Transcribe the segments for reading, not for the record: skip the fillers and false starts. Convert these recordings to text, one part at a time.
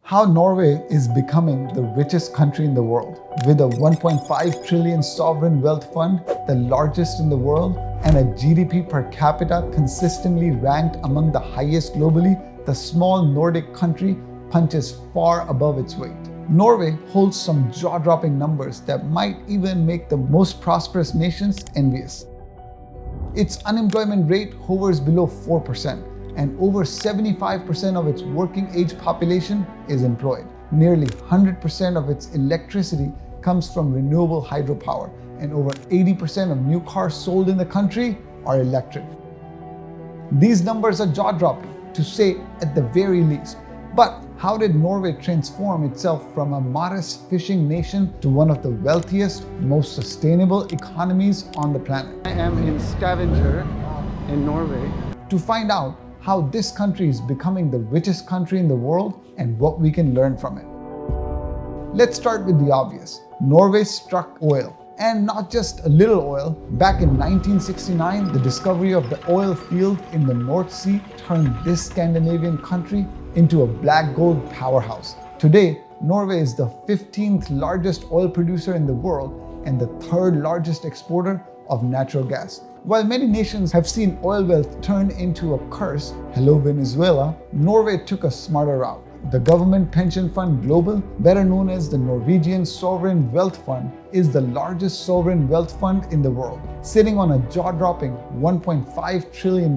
How Norway is becoming the richest country in the world. With a 1.5 trillion sovereign wealth fund, the largest in the world, and a GDP per capita consistently ranked among the highest globally, the small Nordic country punches far above its weight. Norway holds some jaw-dropping numbers that might even make the most prosperous nations envious. Its unemployment rate hovers below 4%, and over 75% of its working age population is employed. Nearly 100% of its electricity comes from renewable hydropower, and over 80% of new cars sold in the country are electric. These numbers are jaw-dropping, to say at the very least. But how did Norway transform itself from a modest fishing nation to one of the wealthiest, most sustainable economies on the planet? I am in Stavanger in Norway. To find out how this country is becoming the richest country in the world and what we can learn from it. Let's start with the obvious. Norway struck oil. And not just a little oil. Back in 1969, the discovery of the oil field in the North Sea turned this Scandinavian country into a black gold powerhouse. Today, Norway is the 15th largest oil producer in the world and the 3rd largest exporter of natural gas. While many nations have seen oil wealth turn into a curse, hello Venezuela, Norway took a smarter route. The government pension fund Global, better known as the Norwegian Sovereign Wealth Fund, is the largest sovereign wealth fund in the world, sitting on a jaw-dropping $1.5 trillion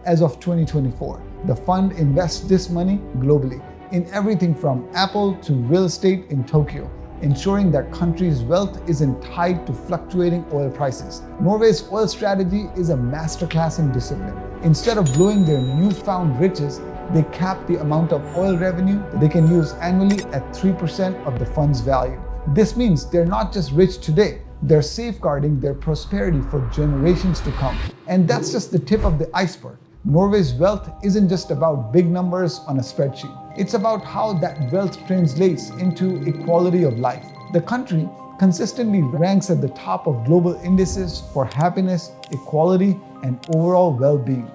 as of 2024. The fund invests this money globally in everything from Apple to real estate in Tokyo, ensuring that country's wealth isn't tied to fluctuating oil prices. Norway's oil strategy is a masterclass in discipline. Instead of blowing their newfound riches, they cap the amount of oil revenue they can use annually at 3% of the fund's value. This means they're not just rich today, they're safeguarding their prosperity for generations to come. And that's just the tip of the iceberg. Norway's wealth isn't just about big numbers on a spreadsheet. It's about how that wealth translates into equality of life. The country consistently ranks at the top of global indices for happiness, equality, and overall well-being.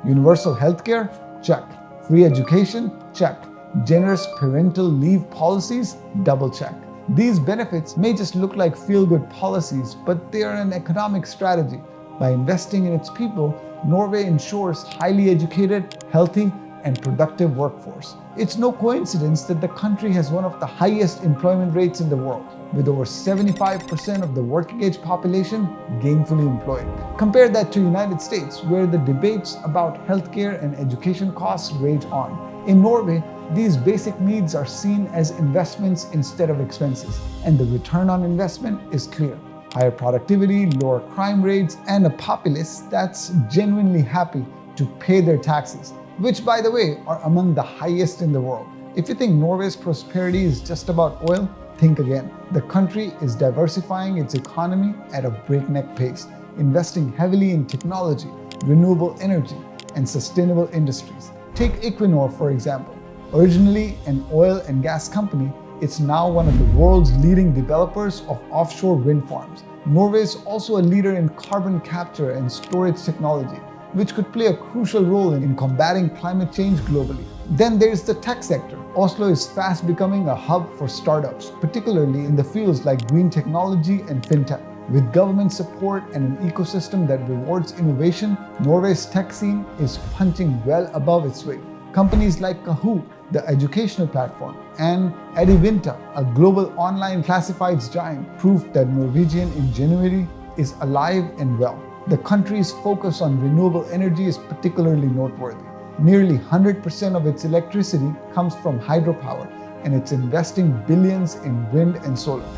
Universal healthcare? Check. Free education? Check. Generous parental leave policies? Double check. These benefits may just look like feel-good policies, but they are an economic strategy. By investing in its people, Norway ensures highly educated, healthy, and productive workforce. It's no coincidence that the country has one of the highest employment rates in the world, with over 75% of the working age population gainfully employed. Compare that to the United States, where the debates about healthcare and education costs rage on. In Norway, these basic needs are seen as investments instead of expenses, and the return on investment is clear. Higher productivity, lower crime rates, and a populace that's genuinely happy to pay their taxes, which, by the way, are among the highest in the world. If you think Norway's prosperity is just about oil, think again. The country is diversifying its economy at a breakneck pace, investing heavily in technology, renewable energy, and sustainable industries. Take Equinor, for example. Originally an oil and gas company, it's now one of the world's leading developers of offshore wind farms. Norway is also a leader in carbon capture and storage technology, which could play a crucial role in combating climate change globally. Then there's the tech sector. Oslo is fast becoming a hub for startups, particularly in the fields like green technology and fintech. With government support and an ecosystem that rewards innovation, Norway's tech scene is punching well above its weight. Companies like Kahoot, the educational platform, and Edivinta, a global online classifieds giant, prove that Norwegian ingenuity is alive and well. The country's focus on renewable energy is particularly noteworthy. Nearly 100% of its electricity comes from hydropower, and it's investing billions in wind and solar.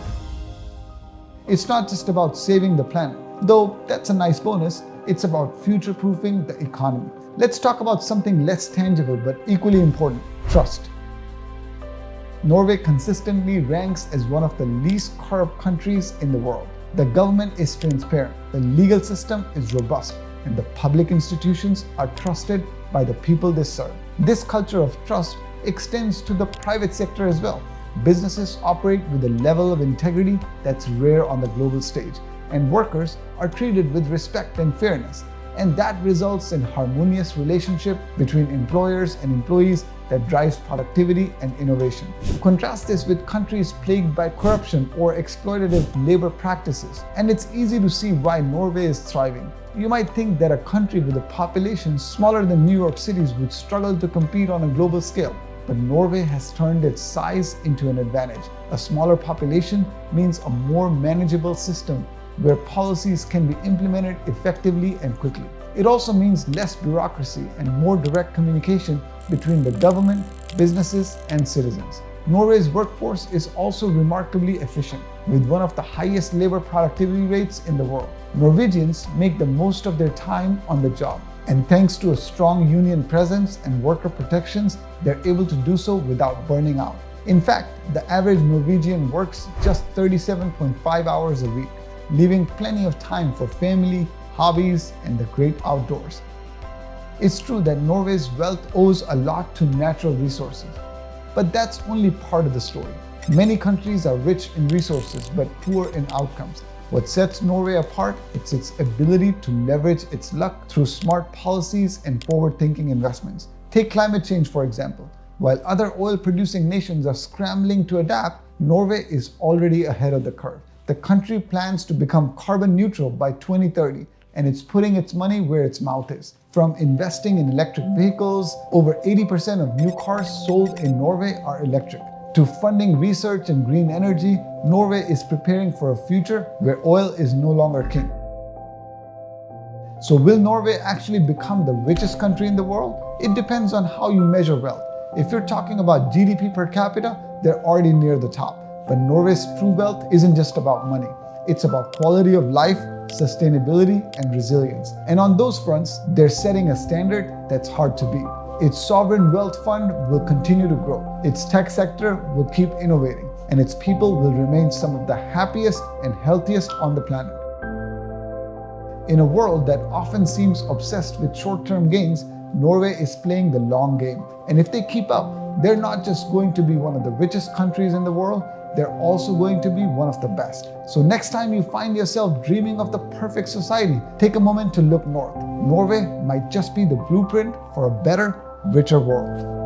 It's not just about saving the planet, though that's a nice bonus. It's about future-proofing the economy. Let's talk about something less tangible but equally important: trust. Norway consistently ranks as one of the least corrupt countries in the world. The government is transparent, the legal system is robust, and the public institutions are trusted by the people they serve. This culture of trust extends to the private sector as well. Businesses operate with a level of integrity that's rare on the global stage, and workers are treated with respect and fairness. and that results in harmonious relationship between employers and employees that drives productivity and innovation. Contrast this with countries plagued by corruption or exploitative labor practices, and it's easy to see why Norway is thriving. You might think that a country with a population smaller than New York City's would struggle to compete on a global scale. But Norway has turned its size into an advantage. A smaller population means a more manageable system where policies can be implemented effectively and quickly. It also means less bureaucracy and more direct communication between the government, businesses, and citizens. Norway's workforce is also remarkably efficient, with one of the highest labor productivity rates in the world. Norwegians make the most of their time on the job, and thanks to a strong union presence and worker protections, they're able to do so without burning out. In fact, the average Norwegian works just 37.5 hours a week, leaving plenty of time for family, hobbies, and the great outdoors. It's true that Norway's wealth owes a lot to natural resources, but that's only part of the story. Many countries are rich in resources but poor in outcomes. What sets Norway apart is its ability to leverage its luck through smart policies and forward-thinking investments. Take climate change, for example. While other oil-producing nations are scrambling to adapt, Norway is already ahead of the curve. The country plans to become carbon neutral by 2030, and it's putting its money where its mouth is. From investing in electric vehicles, over 80% of new cars sold in Norway are electric, to funding research in green energy. Norway is preparing for a future where oil is no longer king. So will Norway actually become the richest country in the world? It depends on how you measure wealth. If you're talking about GDP per capita, they're already near the top. But Norway's true wealth isn't just about money. It's about quality of life, sustainability, and resilience. And on those fronts, they're setting a standard that's hard to beat. Its sovereign wealth fund will continue to grow. Its tech sector will keep innovating, and its people will remain some of the happiest and healthiest on the planet. In a world that often seems obsessed with short-term gains, Norway is playing the long game. And if they keep up, they're not just going to be one of the richest countries in the world, they're also going to be one of the best. So next time you find yourself dreaming of the perfect society, take a moment to look north. Norway might just be the blueprint for a better, richer world.